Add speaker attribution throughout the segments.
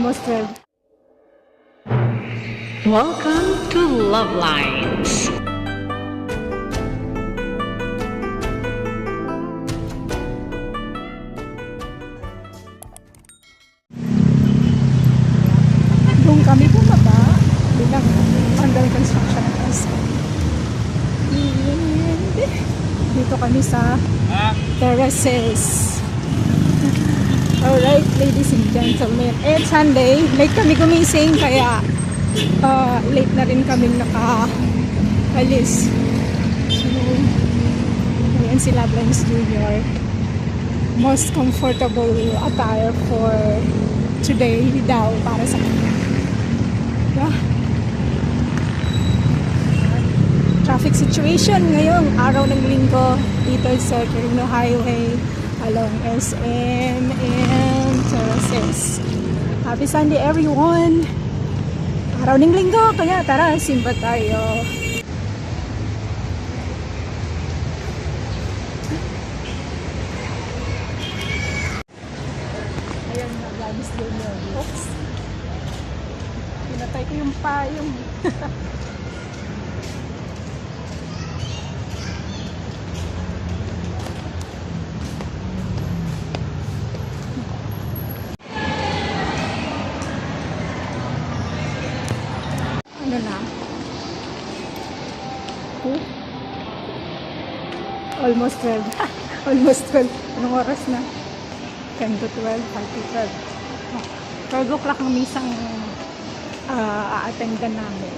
Speaker 1: Almost 12.
Speaker 2: Welcome to Love Lines.
Speaker 1: Doon kami bumaba bilang under construction ng SM. And dito kami sa terraces. Alright, ladies and gentlemen. It's Sunday. Late kami gumising kaya late na rin kaming naka-alis. So, ayan si Love Lines Jr. Most comfortable attire for today daw para sa kanya. Yeah. Traffic situation ngayong araw ng linggo dito sa Quirino Highway along SM and Terraces. Happy Sunday everyone! Araw ng linggo, kaya tara, simba tayo. Ayan na, Gladys Junior. Oops! Pinatay ko yung payong. Ano na? Almost 12. Almost 12. Anong oras na? 10 to 12, 5 to 12. 12 o'clock ang misang a-attendan namin.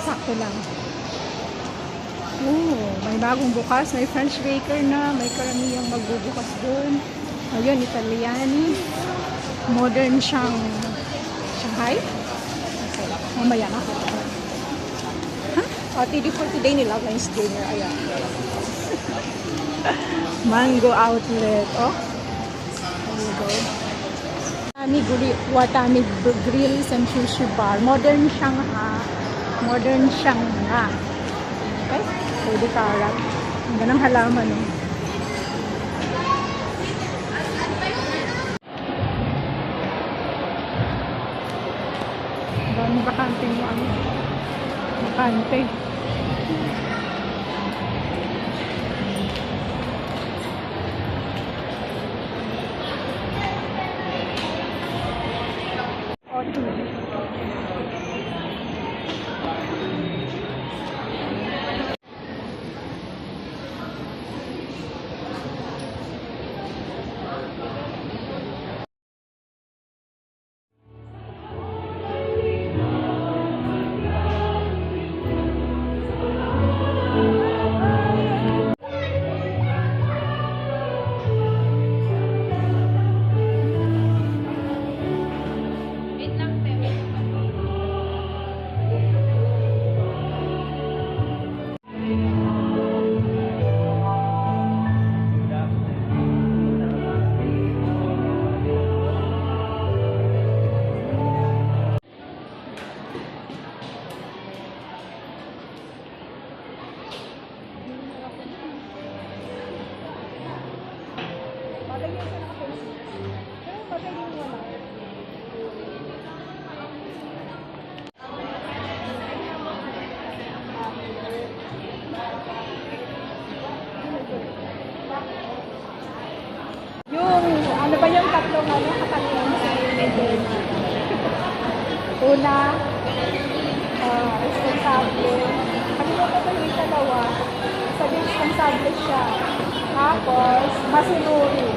Speaker 1: Sakto lang. May bagong bukas. May French baker na. May karamihang magbubukas doon. Ayun, Italiani. Modern siyang Shanghai. Okay. Mamaya na. TD for today ni Love Lines Jr. Ayan. Mango outlet. Oh. There you go. Watami Grills and Sushi Bar. Modern Shanghai. Modern Shanghai. Okay? Pwede karang. Ang ganang halaman. Oh. Dami bakante mo ano. Bakante. Ano ba yung tatlong katatlong sa medal? Una, responsable. Kalimutan ko yung dalawa. Sabi responsable siya. Tapos, masinuri.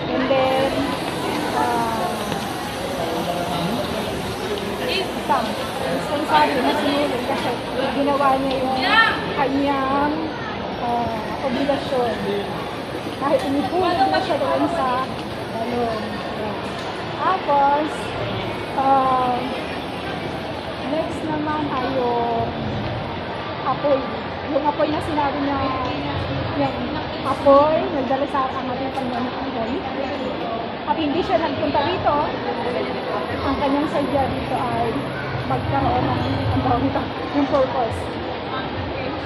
Speaker 1: And then, Sam. Responsable, masinuri. Kasi ginawa niya yung kanyang obligasyon. Kahit inipulog na siya doon sa balon. Tapos, next naman ay yung apoy. Yung apoy na sinabi niya, yung apoy, nagdala sa ang ating Panginoon. At hindi siya nagpunta dito. Ang kanyang sadya dito ay magkaroon ng yung purpose.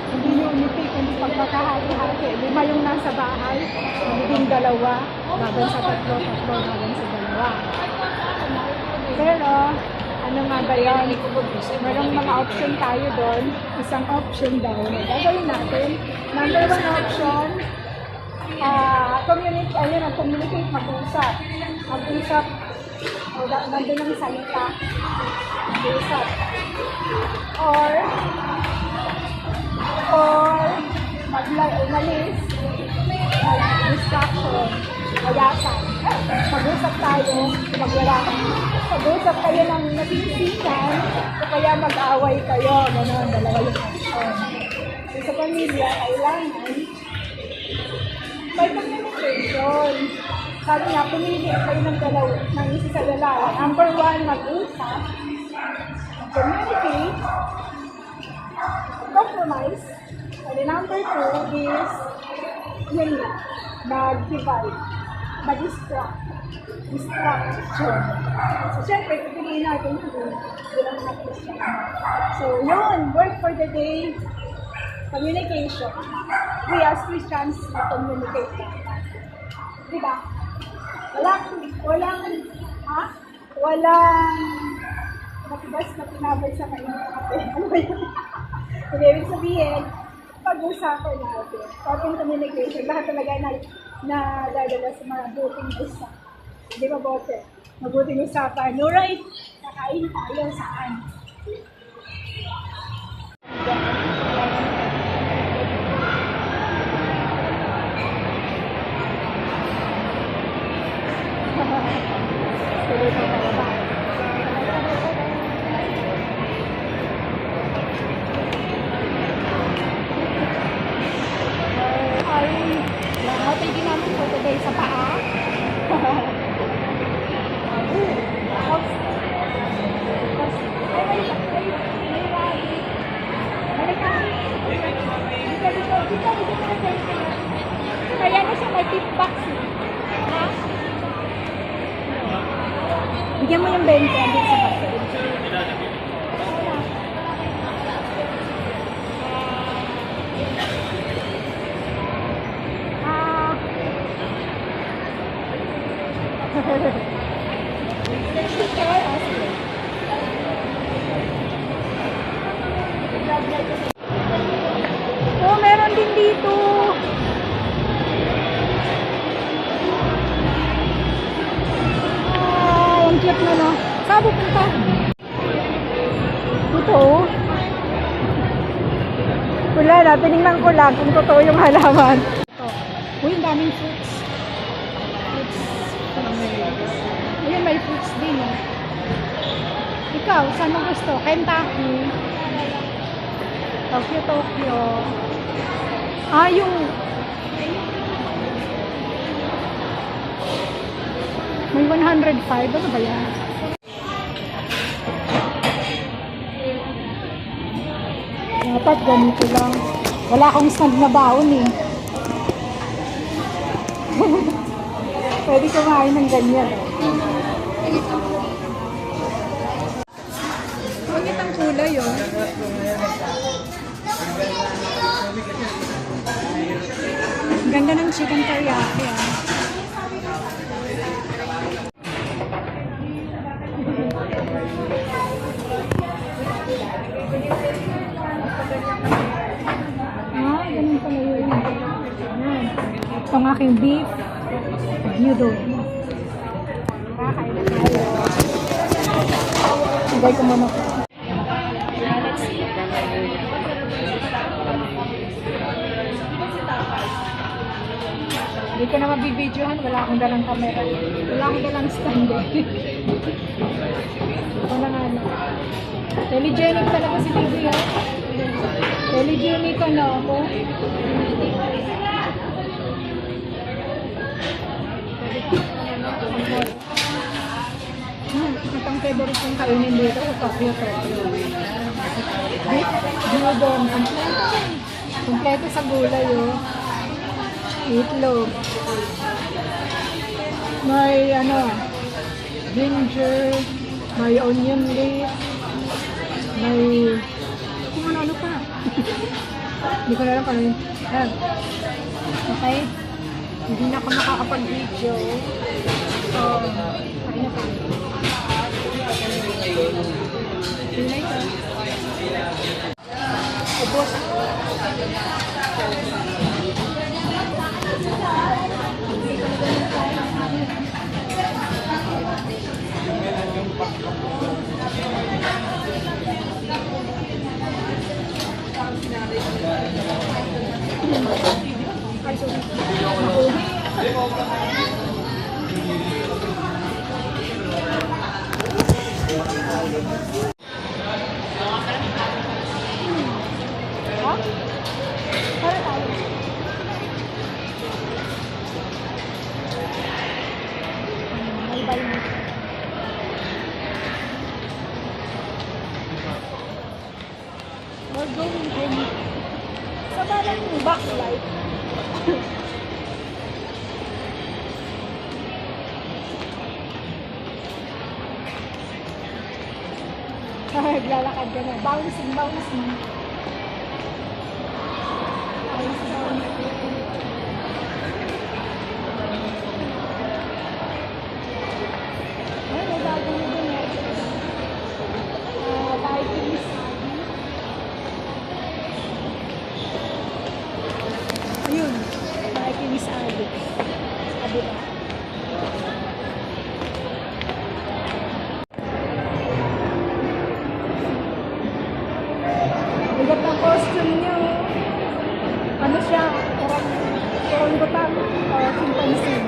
Speaker 1: Hindi yung unity, kundi pag Makahati-hati. 5 yung nasa bahay. Magiging 2. Laban sa 3. 3 laban sa 2. Pero, ano nga ba yan? Merong mga option tayo doon. Isang option daw na gagawin natin. Number 1 option, communicate, mag-usap. Mag-usap, nandun ang salita. Mag-usap. Or umalis, mag-distraction, mayasan. Mag-usap tayo, magwala. Mag-usap kayo ng nasisikan, o kaya mag-away kayo. Ganon, 2 yung option. So, sa pamilya, kailangan may communication. Sabi nga, pumili kayo ng isa sa dalawa. Number 1, mag-usap. Communicate. Compromise. And number 2 is yun na, mag-divide. Mag-distract. Distraction. So, syempre, pipiliin natin kung bilang mag-distract. So, yun. Word for the day. Communication. We as Christians, communicate. Diba? Walang matigas na pinabay sa kanya. Ano ba yun? Ibig sabihin, pag-usapan natin. Open communication. Lahat talaga na dadala sa mga buting usapan. Di ba, Bote? Mabuting usapan. No, right? Kakain tayo saan? Sa paa. Kaya na siya may tip box. Ha? Bigyan mo yung 20 dito sa papel. Oh, meron din dito. Ang cute na, no? Saan pupunta? Ito, oh. Wala na, tinignan ko lang kung totoo yung halaman. Uy, ang daming fruits. Ayun, may fruits din, eh. Ikaw, saan mo gusto? Kentucky. Tokyo. Yung may 105. Ano ba yan? Dapat ganito lang. Wala akong stand na baon, eh. Pwede kumain ng ganyan. Pangit ang kulay, oh. Ganda ng chicken teriyaki, ah. Ganun pala yun. Ayan. Ito ang aking beef gyudon. Kakain na tayo. Higay ko muna ko. Hindi ko na mabibidyohan. Wala akong dalang camera. Wala akong dalang stand. Wala nga na. Telegenic talaga si Bibi. Telegenic ka na ako. Itong favorite kong kainin dito sa Tokyo. Beef gyudon. Kompleto sa gulay, oh. Itlog. May ginger, may onion leaf, may kung ano pa. Hindi ko na alam kung ano yun. Ayan. Okay. Hindi na ako makakapag-video. So, kain na tayo. See you later. Ubos. Ay, sorry. Ako. Ha? Para tayo. May bayo mo. We're going home. Sa balang backlight. Naglalakad ka na. Bouncing, bouncing. Bouncing, bouncing. Ay, may bago na dun eh. Vikings. Ayun. Vikings addict. Sabi ba? Bigat ng costume niya. Ano siya? Orangutan. Chimpanzee.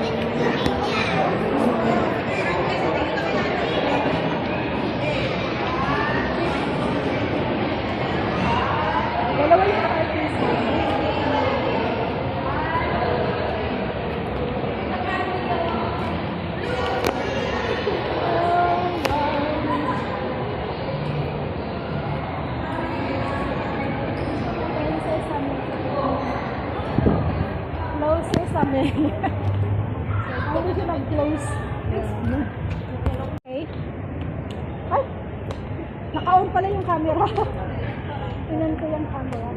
Speaker 1: Dalawa yung artist. Close sesame. Ano siya nag-close? Okay. Ay! Naka-on pala yung camera. Tingnan ko yung camera.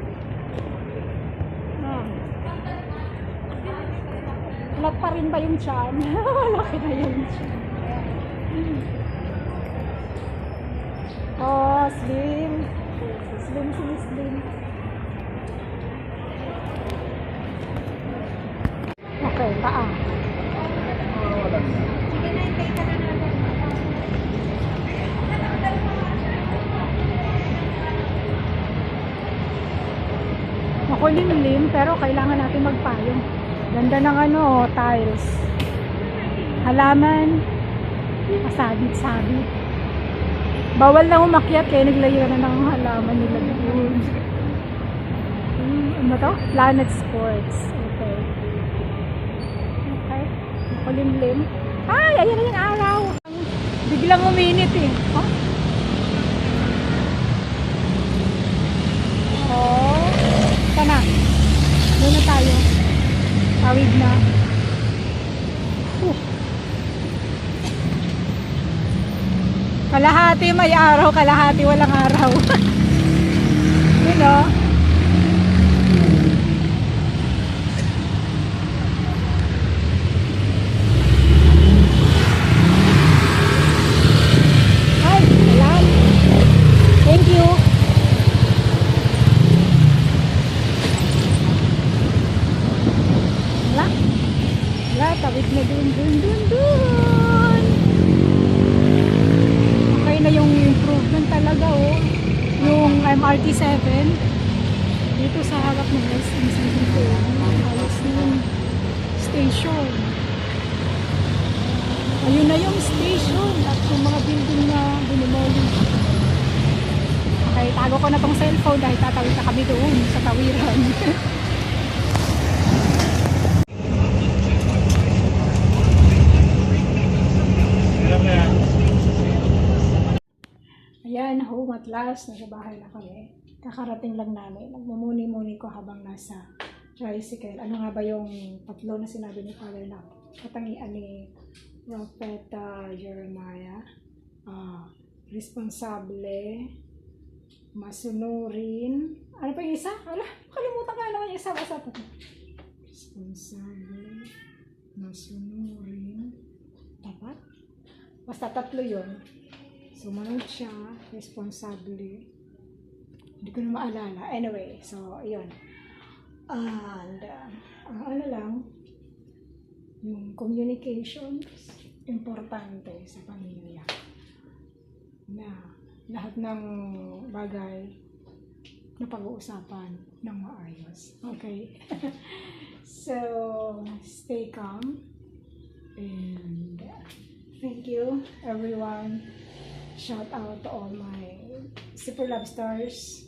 Speaker 1: Lat pa rin ba yung tiyan? Laki na yung tiyan. Oh, slim. Slim, slim, slim. Okay, paa. Makulimlim, pero kailangan natin magpayong. Ganda ng ano, tiles. Halaman. Masabit-sabit. Bawal na umakyat kaya naglayo na ng halaman nila doon. Ano to? Planet Sports. Okay. Okay. Makulimlim. Ay, ayan na yung araw. Biglang uminit eh. Huh? Oh. Sana. Doon na tayo. Tawid na. Kalahati may araw, kalahati walang araw. Yun o. Ay, alam. Thank you. Wala. Wala, tawid na dun. Okay na yung improvement talaga oh. Yung MRT 7 dito sa harap ng SM dito. Ayos na yung station. Ayun na yung station at yung mga building na dinimolish. Okay, tago ko na tong cellphone dahil tatawid na kami doon sa tawiran. Ayan, home at last. Nasa bahay na kami. Kakarating lang namin. Nagmumuni-muni ko habang nasa tricycle. Ano nga ba yung tatlo na sinabi ni Father na katangian ni Prophet Jeremiah? Responsable, masunurin. Ano pa yung isa? Wala, kalimutan ka naman yung isa. Basta pa. Responsable, masunurin, tapat. Basta tatlo yun. Sumunod siya, responsable. Hindi ko na maalala. Anyway, so, yun. And, ang ano lang, yung communication, importante sa pamilya. Na lahat ng bagay na pag-uusapan ng maayos. Okay? So, stay calm. And thank you, everyone. Shout out to all my Super Love Stars.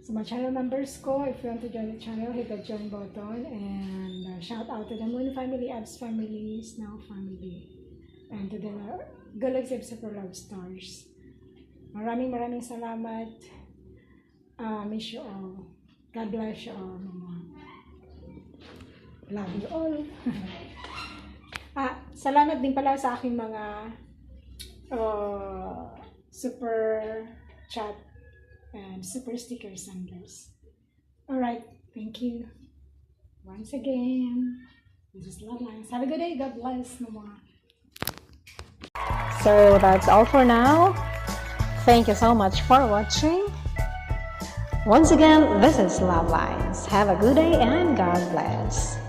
Speaker 1: Sa mga channel members ko, if you want to join the channel, hit the join button. And shout out to the Moon family, Abs family, Snow family. And to the Galaxy of Super Love Stars. Maraming salamat. Miss you all. God bless you all. Love you all. Salamat din pala sa aking mga super chat and super sticker senders. Alright, thank you. Once again, this is Love Lines. Have a good day. God bless. So that's all for now. Thank you so much for watching. Once again, this is Love Lines. Have a good day and God bless.